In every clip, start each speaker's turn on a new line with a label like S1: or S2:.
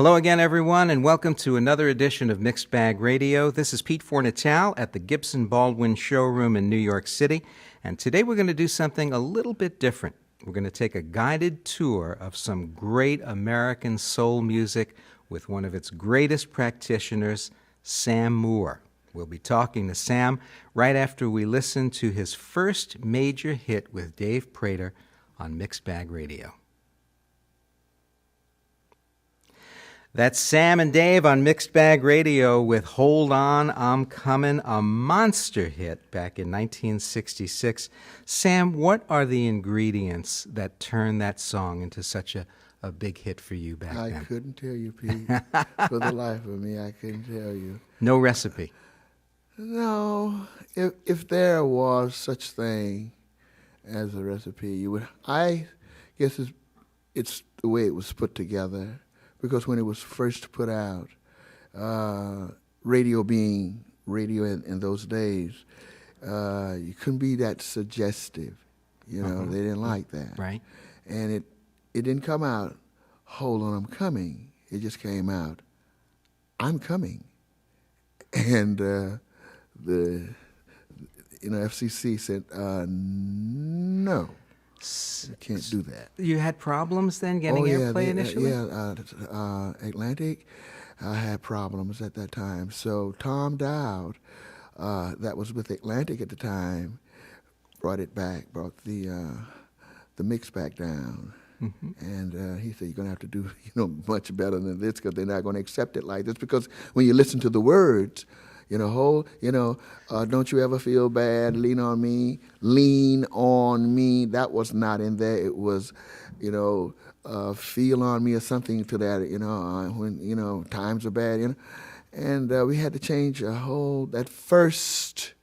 S1: Hello again, everyone, and welcome to another edition of Mixed Bag Radio. This is Pete Fornatale at the Gibson Baldwin Showroom in New York City, and today we're going to do something a little bit different. We're going to take a guided tour of some great American soul music with one of its greatest practitioners, Sam Moore. We'll be talking to Sam right after we listen to his first major hit with Dave Prater on Mixed Bag Radio. That's Sam and Dave on Mixed Bag Radio with Hold On, I'm Coming, a monster hit back in 1966. Sam, what are the ingredients that turned that song into such a big hit for you back then?
S2: I couldn't tell you, Pete. For the life of me, I couldn't tell you.
S1: No recipe?
S2: No. If there was such thing as a recipe, you would. I guess it's the way it was put together. Because when it was first put out, radio being radio in those days, you couldn't be that suggestive. You know, they didn't like that.
S1: Right.
S2: And it didn't come out, hold on, I'm coming. It just came out, I'm coming. And the FCC said, no. You can't do that.
S1: You had problems then getting airplay initially?
S2: Atlantic, I had problems at that time. So Tom Dowd, that was with Atlantic at the time, brought it back, brought the mix back down. Mm-hmm. And he said, you're going to have to do much better than this because they're not going to accept it like this. Because when you listen to the words, don't you ever feel bad, lean on me, that was not in there. It was, feel on me or something to that, when, times are bad, And we had to change the first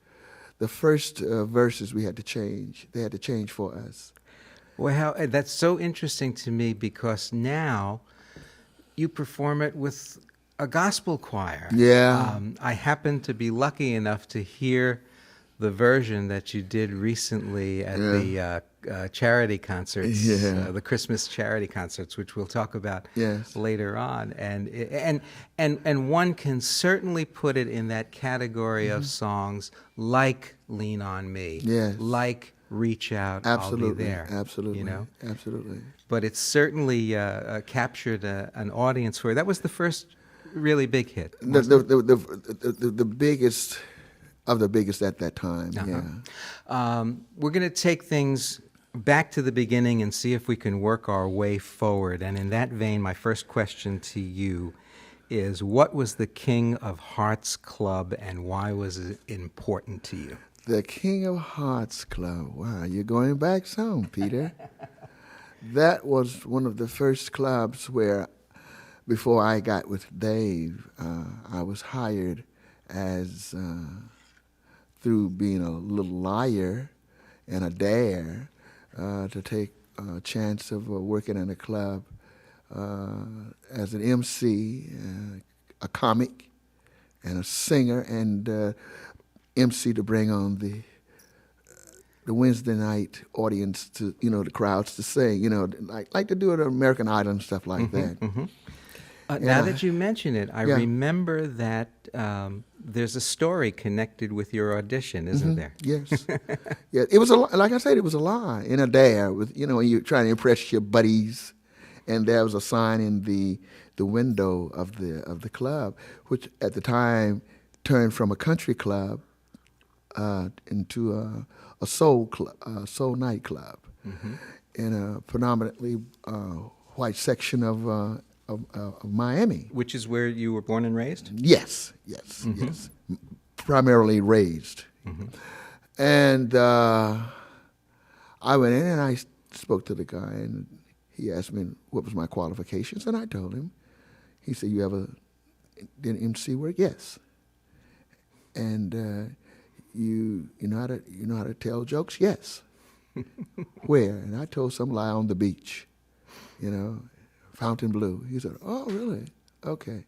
S2: verses we had to change. They had to change for us.
S1: Well, that's so interesting to me because now you perform it with a gospel choir.
S2: Yeah.
S1: I happen to be lucky enough to hear the version that you did recently at the charity concerts, the Christmas charity concerts, which we'll talk about later on. And one can certainly put it in that category of songs like Lean on Me, like Reach Out,
S2: absolutely,
S1: I'll Be There.
S2: Absolutely, absolutely.
S1: But it certainly captured an audience for it. That was the first really big hit.
S2: The biggest of the biggest at that time.
S1: We're going to take things back to the beginning and see if we can work our way forward. And in that vein, my first question to you is, what was the King of Hearts Club and why was it important to you?
S2: The King of Hearts Club. Wow, you're going back some, Peter. That was one of the first clubs where, before I got with Dave, I was hired as, through being a little liar and a dare, to take a chance of working in a club as an MC, a comic, and a singer, and MC to bring on the Wednesday night audience to, the crowds to sing, like to do it at American Idol and stuff like that.
S1: Mm-hmm. Now that you mention it, I remember that there's a story connected with your audition, isn't there?
S2: Yes. Yeah, it was like I said, it was a lie and a dare with, when you're trying to impress your buddies, and there was a sign in the window of the club, which at the time turned from a country club into a soul nightclub, in a predominantly white section of Miami.
S1: Which is where you were born and raised?
S2: Yes. Primarily raised. And I went in and I spoke to the guy, and he asked me what was my qualifications, and I told him. He said, "You ever did MC work?" Yes. And you know how to tell jokes? Yes. Where? And I told some lie on the beach, Fontainebleau. He said, "Oh, really? Okay.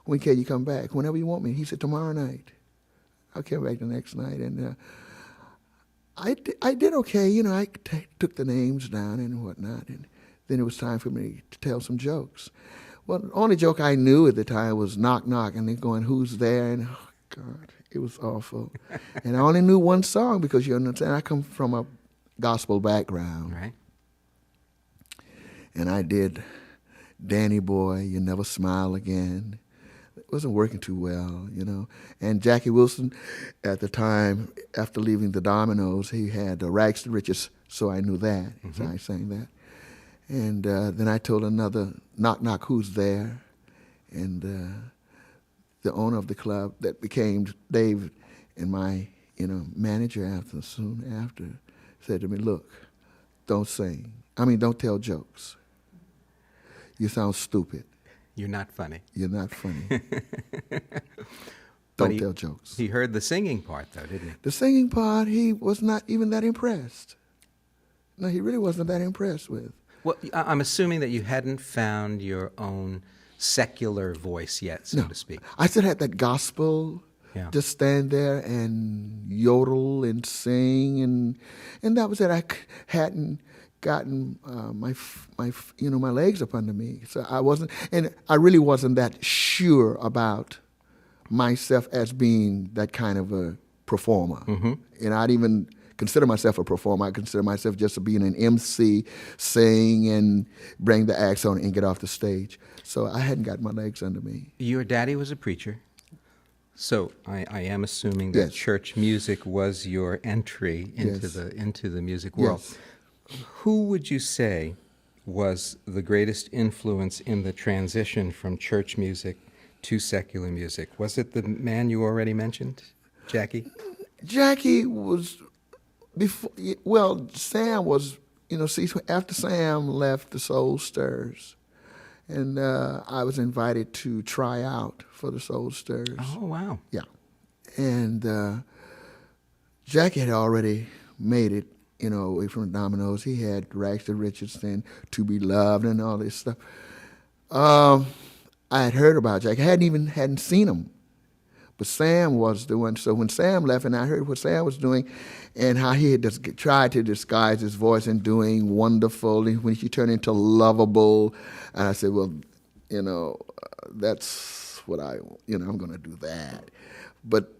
S2: When can you come back?" "Whenever you want me." He said, "Tomorrow night." I came back the next night, and I did okay. I took the names down and whatnot, and then it was time for me to tell some jokes. Well, the only joke I knew at the time was knock knock, and they're going, "Who's there?" And oh God, it was awful. And I only knew one song because you understand I come from a gospel background,
S1: Right.
S2: and I did Danny Boy, You Never Smile Again. It wasn't working too well, you know. And Jackie Wilson, at the time, after leaving the Dominoes, he had Rags to Riches, so I knew that. So I sang that. And then I told another, knock, knock, who's there? And the owner of the club that became Dave and my, manager soon after, said to me, look, don't sing. Don't tell jokes. You sound stupid.
S1: You're not funny.
S2: You're not funny.
S1: But
S2: Don't tell jokes.
S1: He heard the singing part, though, didn't he?
S2: The singing part, he was not even that impressed. No, he really wasn't that impressed with.
S1: Well, I'm assuming that you hadn't found your own secular voice yet, so to speak.
S2: I still had that gospel,
S1: Yeah.
S2: just stand there and yodel and sing, and that was it. I hadn't gotten my legs up under me, so I really wasn't that sure about myself as being that kind of a performer. And I'd even consider myself a performer. I consider myself just being an MC, sing and bring the acts on and get off the stage. So I hadn't got my legs under me.
S1: Your daddy was a preacher, so I am assuming that
S2: Yes.
S1: church music was your entry into
S2: Yes.
S1: into the music world.
S2: Yes.
S1: Who would you say was the greatest influence in the transition from church music to secular music? Was it the man you already mentioned, Jackie?
S2: Jackie was Sam was, after Sam left the Soul Stirrers, and I was invited to try out for the Soul Stirrers.
S1: Oh, wow.
S2: Yeah. And Jackie had already made it, away from the Dominoes. He had Rags to Riches and To Be Loved and all this stuff. I had heard about Jackie. I hadn't seen him. But Sam was the one. So when Sam left and I heard what Sam was doing and how he had tried to disguise his voice and doing wonderful, and when she turned into lovable, and I said, well, that's what I'm going to do that. But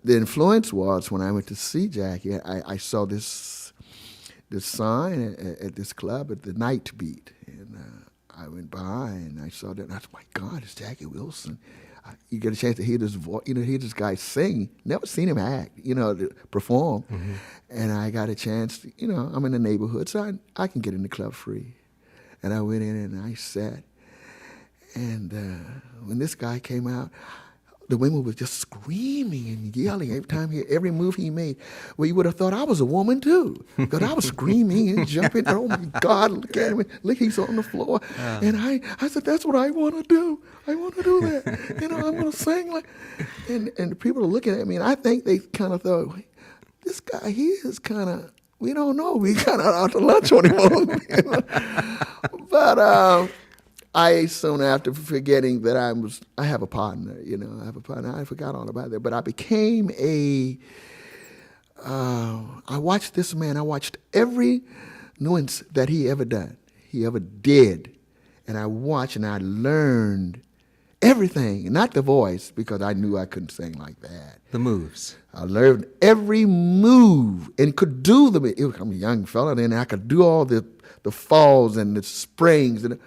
S2: the influence was when I went to see Jackie, I saw this sign at this club at the Night Beat. And I went by and I saw that, and I said, my God, it's Jackie Wilson. You get a chance to hear this voice, hear this guy sing. Never seen him act, to perform. And I got a chance to, I'm in the neighborhood, so I can get in the club free. And I went in and I sat. And when this guy came out, the women were just screaming and yelling every move he made. Well, you would have thought I was a woman too, because I was screaming and jumping. Oh my God, look at him! Look, he's on the floor. And I said, that's what I want to do. I want to do that. I'm going to sing like. And the people are looking at me, and I think they kind of thought, this guy, he is kind of. We don't know. We kind of out to lunch on him. But. I soon after forgetting that I have a partner, I have a partner. I forgot all about that. But I became I watched this man. I watched every nuance that he ever did. And I watched and I learned everything, not the voice, because I knew I couldn't sing like that.
S1: The moves.
S2: I learned every move and could do them. I'm a young fella then, and I could do all the falls and the springs and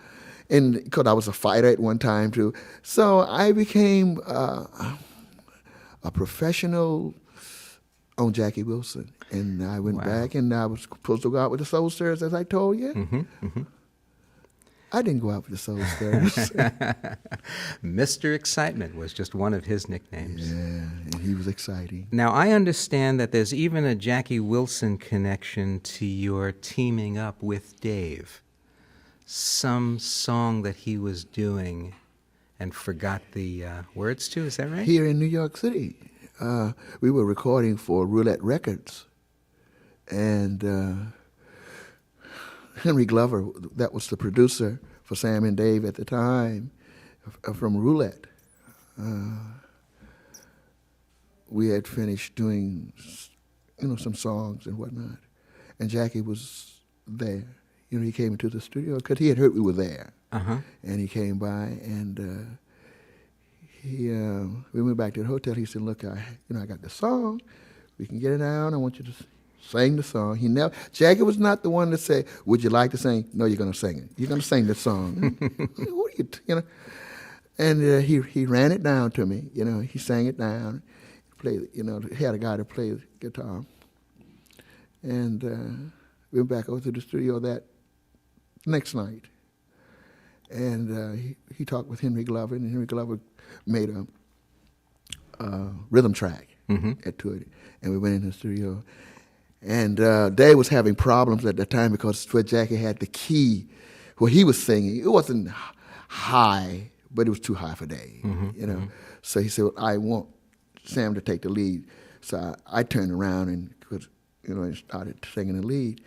S2: because I was a fighter at one time too. So I became a professional on Jackie Wilson. And I went back and I was supposed to go out with the Soul Stirrers, as I told you. I didn't go out with the Soul Stirrers.
S1: Mr. Excitement was just one of his nicknames.
S2: Yeah, and he was exciting.
S1: Now, I understand that there's even a Jackie Wilson connection to your teaming up with Dave. Some song that he was doing and forgot the words to, is that right?
S2: Here in New York City, we were recording for Roulette Records, and Henry Glover, that was the producer for Sam and Dave at the time, from Roulette. We had finished doing, some songs and whatnot, and Jackie was there. He came into the studio because he had heard we were there. And he came by, and we went back to the hotel. He said, "Look, I got the song. We can get it down. I want you to sing the song." Jackie was not the one to say, "Would you like to sing?" "No, you're going to sing it. You're going to sing the song." What are you? And he ran it down to me. He sang it down. Played. He had a guy to play the guitar. And we went back over to the studio that next night. And he talked with Henry Glover, and Henry Glover made a rhythm track to it. And we went in the studio. And Dave was having problems at that time because where Jackie had the key, where he was singing, it wasn't high, but it was too high for Dave, So he said, "Well, I want Sam to take the lead." So I turned around and started singing the lead.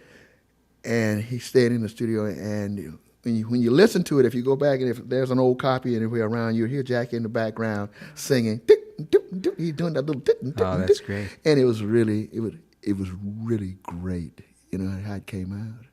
S2: And he stayed in the studio, and when you listen to it, if you go back and if there's an old copy anywhere around, you'll hear Jackie in the background singing. He's doing that little.
S1: Oh, that's great.
S2: And it was really great, how it came out.